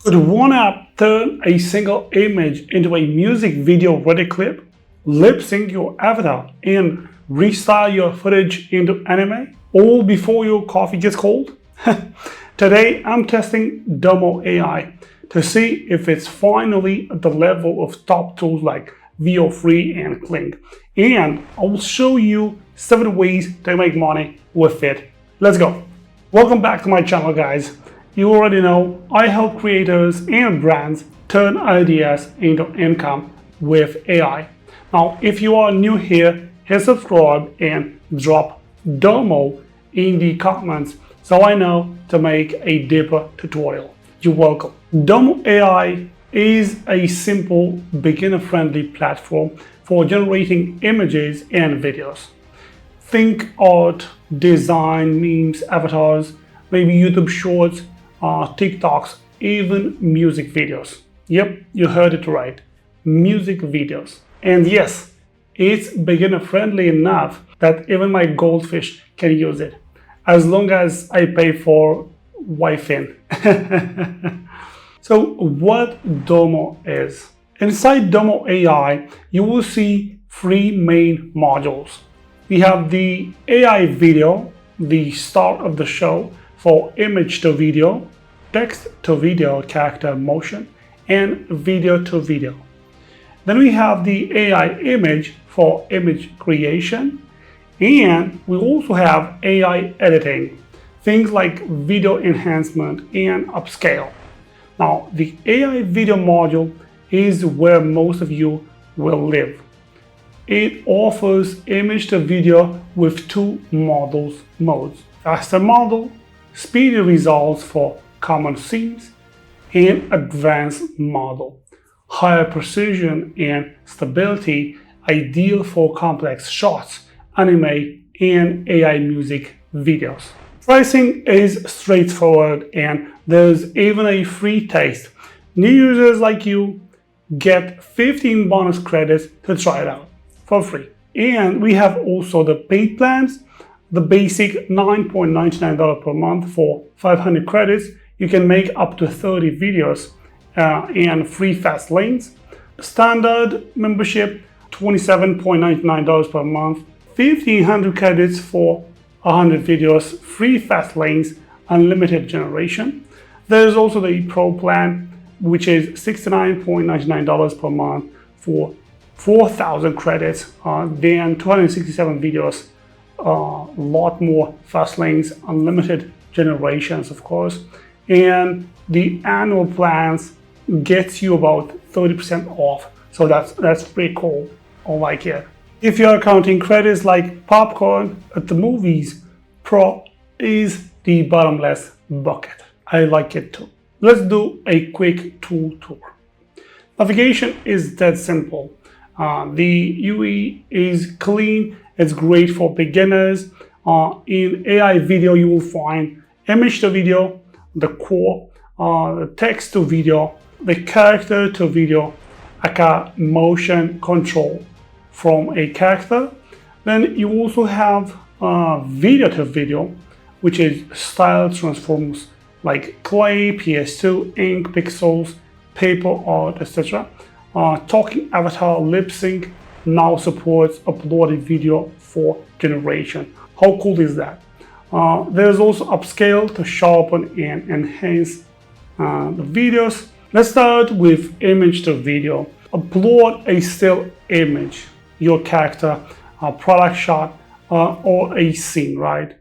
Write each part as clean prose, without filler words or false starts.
Could one app turn a single image into a music video ready clip, lip sync your avatar, and restyle your footage into anime, all before your coffee gets cold? Today, I'm testing Domo AI to see if it's finally at the level of top tools like VO3 and Kling. And I will show you 7 ways to make money with it. Let's go. Welcome back to my channel, guys. You already know I help creators and brands turn ideas into income with AI. Now, if you are new here, hit subscribe and drop Domo in the comments so I know to make a deeper tutorial. You're welcome. Domo AI is a simple, beginner-friendly platform for generating images and videos. Think art, design, memes, avatars, maybe YouTube shorts, TikToks, even music videos. Yep, you heard it right. Music videos. And yes, it's beginner friendly enough that even my goldfish can use it, as long as I pay for Wi-Fi. So what Domo is? Inside Domo AI, you will see 3 main modules. We have the AI video, the start of the show, for image to video, text to video character motion, and video to video. Then we have the AI image for image creation, and we also have AI editing, things like video enhancement and upscale. Now, the AI video module is where most of you will live. It offers image to video with 2 modes: faster model, speedy results for common scenes, and advanced model, higher precision and stability, ideal for complex shots, anime, and AI music videos. Pricing is straightforward, and there's even a free taste. New users like you get 15 bonus credits to try it out for free. And we have also the paid plans. The basic $9.99 per month for 500 credits. You can make up to 30 videos and free fast lanes. Standard membership, $27.99 per month, 1,500 credits for 100 videos, free fast lanes, unlimited generation. There's also the Pro plan, which is $69.99 per month for 4,000 credits, then 267 videos, a lot more fast lanes, unlimited generations, of course. And the annual plans gets you about 30% off. So that's pretty cool. I like it. If you're counting credits like popcorn at the movies, Pro is the bottomless bucket. I like it too. Let's do a quick tool tour. Navigation is that simple. The UI is clean. It's great for beginners. In AI video, you will find image to video, the core, the text to video, the character to video, like a motion control from a character. Then you also have video to video, which is style transforms like clay, PS2, ink, pixels, paper art, etc. Talking avatar lip sync now supports uploaded video for generation. How cool is that? There's also upscale to sharpen and enhance the videos. Let's start with image to video. Upload a still image, your character, a product shot, or a scene, right?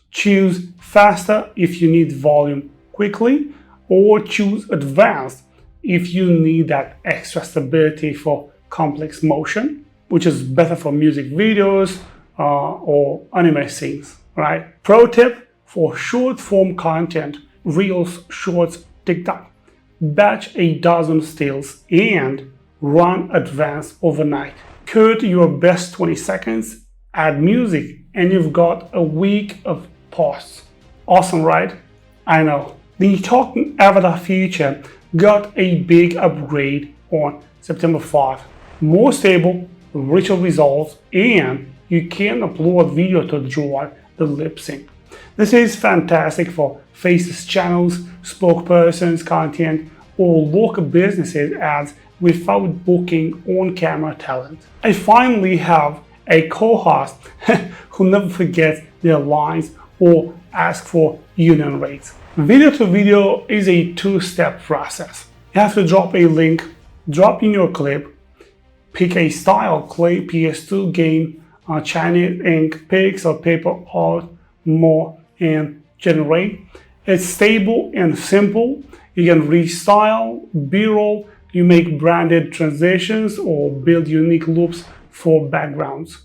Choose faster if you need volume quickly, or choose advanced if you need that extra stability for complex motion, which is better for music videos or anime scenes, right? Pro tip for short form content, Reels, Shorts, TikTok. Batch a dozen stills and run advanced overnight. Cut your best 20 seconds, add music, and you've got a week of posts. Awesome, right? I know. The talking avatar feature got a big upgrade on September 5. More stable, richer results, and you can upload video to drive the lip sync. This is fantastic for faceless channels, spokespersons content, or local businesses ads without booking on-camera talent. I finally have a co-host who never forgets their lines or ask for union rates. Video to video is a two-step process. You have to drop a link, drop in your clip, pick a style, clay, PS2, game, Chinese ink, pics or paper art, more, and generate. It's stable and simple. You can restyle, B-roll, you make branded transitions or build unique loops for backgrounds.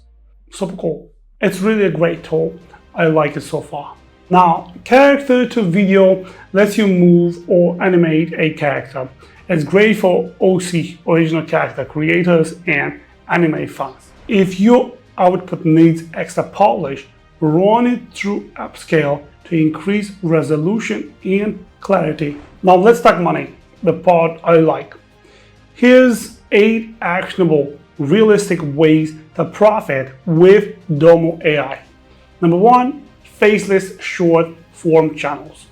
Super cool. It's really a great tool. I like it so far. Now, character to video lets you move or animate a character. It's great for OC, original character creators, and anime fans. If your output needs extra polish, run it through upscale to increase resolution and clarity. Now let's talk money, the part I like. Here's 8 actionable, realistic ways to profit with Domo AI. Number 1, faceless short form channels.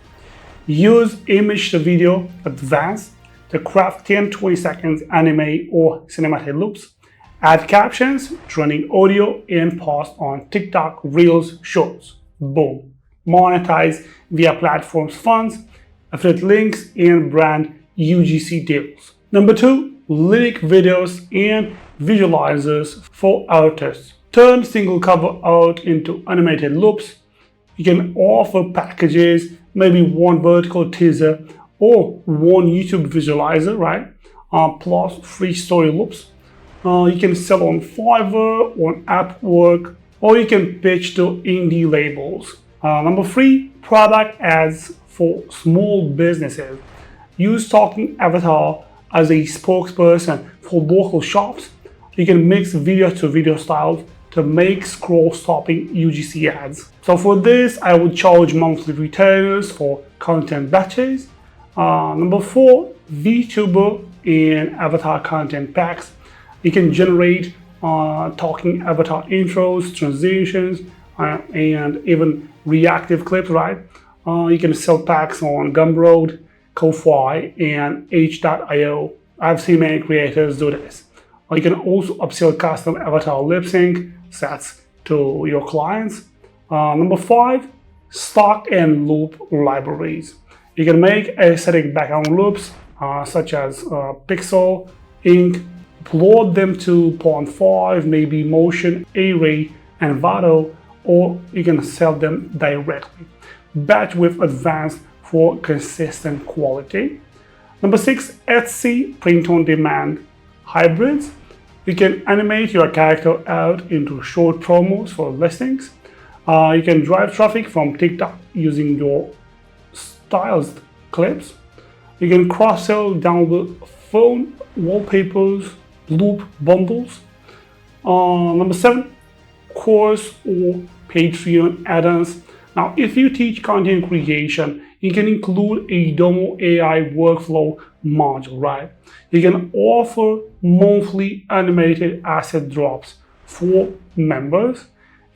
Use image to video advanced to craft 10-20 seconds anime or cinematic loops. Add captions, trending audio, and post on TikTok, Reels, Shorts. Boom. Monetize via platforms funds, affiliate links, and brand UGC deals. Number 2, lyric videos and visualizers for artists. Turn single cover art into animated loops. You can offer packages, maybe one vertical teaser or one YouTube visualizer, right? Plus free story loops. You can sell on Fiverr, on Upwork, or you can pitch to indie labels. Number 3, product ads for small businesses. Use talking avatar as a spokesperson for local shops. You can mix video to video styles to make scroll-stopping UGC ads. So for this, I would charge monthly retailers for content batches. Number 4, VTuber and avatar content packs. You can generate talking avatar intros, transitions, and even reactive clips, right? You can sell packs on Gumroad, Ko-Fi, and H.io. I've seen many creators do this. You can also upsell custom avatar lip sync sets to your clients. Number 5, stock and loop libraries. You can make aesthetic background loops such as Pixel, Ink, upload them to Pond 5, maybe Motion, Array, and Vado, or you can sell them directly. Batch with advanced for consistent quality. Number 6, Etsy print on demand hybrids. You can animate your character out into short promos for listings. You can drive traffic from TikTok using your stylized clips. You can cross-sell download phone wallpapers, loop bundles. Number 7, course or Patreon add-ons. Now, if you teach content creation, you can include a Domo AI workflow module, right? You can offer monthly animated asset drops for members.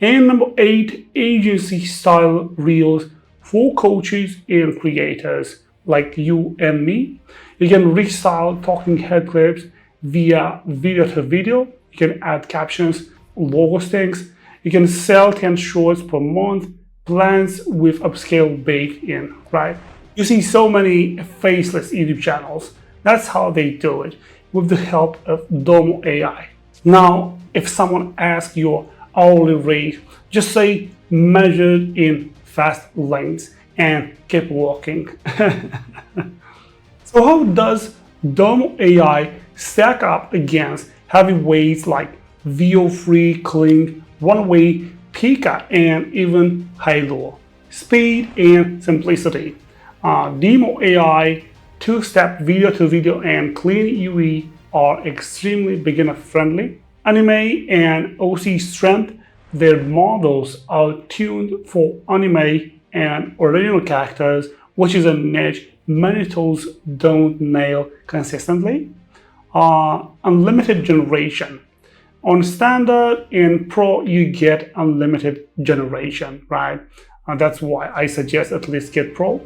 And number 8, agency style reels for coaches and creators like you and me. You can restyle talking head clips via video to video. You can add captions, logo stinks. You can sell 10 shorts per month, plans with upscale baked in, right? You see so many faceless YouTube channels. That's how they do it, with the help of Domo AI. Now, if someone asks your hourly rate, just say measured in fast lanes and keep walking. So how does Domo AI stack up against heavyweights like VO3, Kling, Runway, Pika, and even Halo? Speed and simplicity. Domo AI, two-step video-to-video and clean UE are extremely beginner-friendly. Anime and OC strength, their models are tuned for anime and original characters, which is a niche many tools don't nail consistently. Unlimited generation. On standard and pro, you get unlimited generation, right? That's why I suggest at least get pro.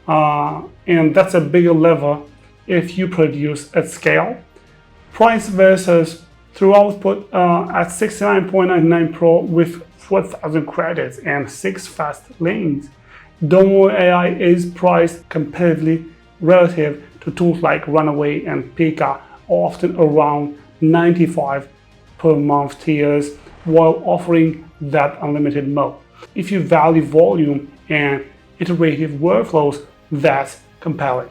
And that's a bigger lever if you produce at scale. Price versus through output at 69.99 Pro with 4,000 credits and 6 fast lanes. Domo AI is priced competitively relative to tools like Runaway and Pika, often around 95 per month tiers, while offering that unlimited mode. If you value volume and iterative workflows, that's compelling.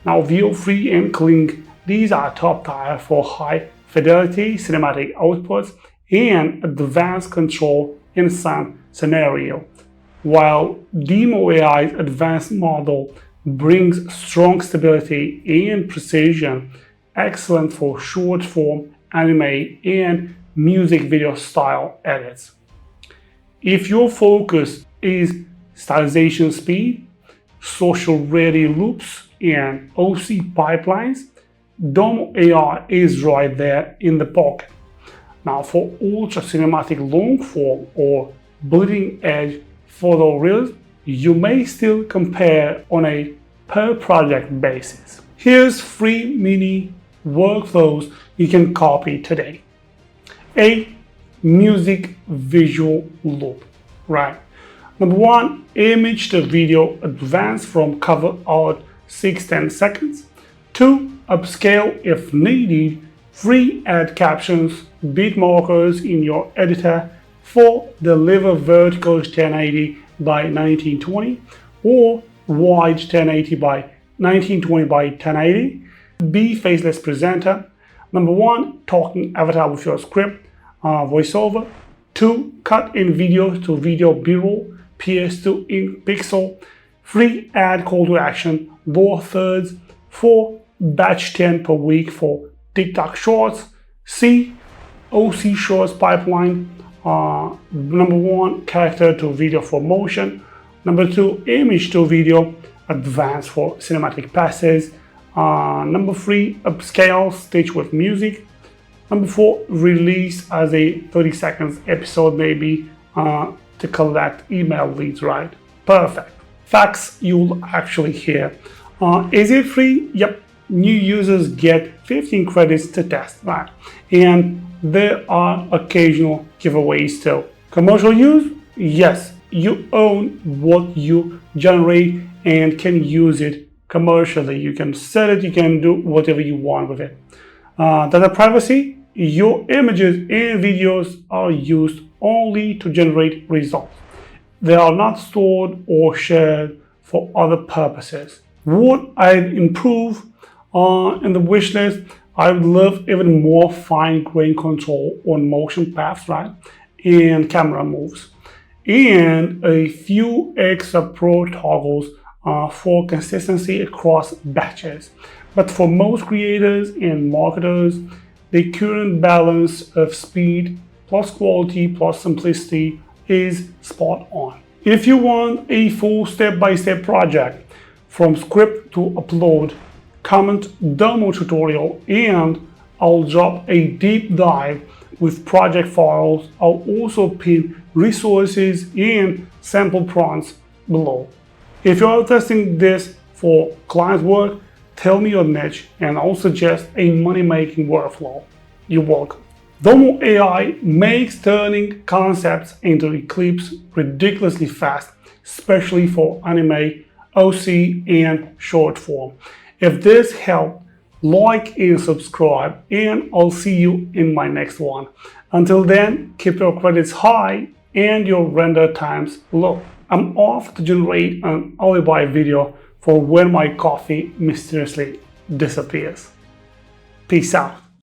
Now, VO3 and Clean, these are top tier for high fidelity cinematic outputs and advanced control in some scenario, while DomoAI's advanced model brings strong stability and precision, excellent for short-form anime and music video style edits. If your focus is stylization speed, social-ready loops, and OC pipelines, Domo AI is right there in the pocket. Now, for ultra cinematic long form or bleeding edge photorealism, you may still compare on a per project basis. Here's 3 mini workflows you can copy today. A music visual loop, right? Number 1, image to video advance from cover art 6-10 seconds. 2, upscale if needed. 3, add captions, beat markers in your editor. 4, deliver vertical 1080 by 1920 or wide 1080 by 1920 by 1080. B, faceless presenter. Number 1, talking avatar with your script, voiceover. 2, cut in video to video B-roll, PS2 in pixel. 3, add call to action, lower thirds. 4, batch 10 per week for TikTok shorts. C, OC shorts pipeline. Number 1, character to video for motion. Number 2, image to video, advanced for cinematic passes. Number 3, upscale, stitch with music. Number 4, release as a 30 seconds episode maybe to collect email leads, right? Perfect. Facts you'll actually hear. Is it free? Yep. New users get 15 credits to test, right? And there are occasional giveaways too. Commercial use? Yes. You own what you generate and can use it commercially. You can sell it, you can do whatever you want with it. Data privacy? Your images and videos are used only to generate results. They are not stored or shared for other purposes. Would I improve in the wish list? I would love even more fine-grained control on motion paths, right? And camera moves. And a few extra pro toggles for consistency across batches. But for most creators and marketers, the current balance of speed plus quality plus simplicity is spot on. If you want a full step-by-step project from script to upload, comment Domo tutorial and I'll drop a deep dive with project files. I'll also pin resources and sample prompts below. If you're testing this for client work, tell me your niche and I'll suggest a money-making workflow. You're welcome. Domo AI makes turning concepts into clips ridiculously fast, especially for anime, OC, and short form. If this helped, like and subscribe, and I'll see you in my next one. Until then, keep your credits high and your render times low. I'm off to generate an alibi video for when my coffee mysteriously disappears. Peace out.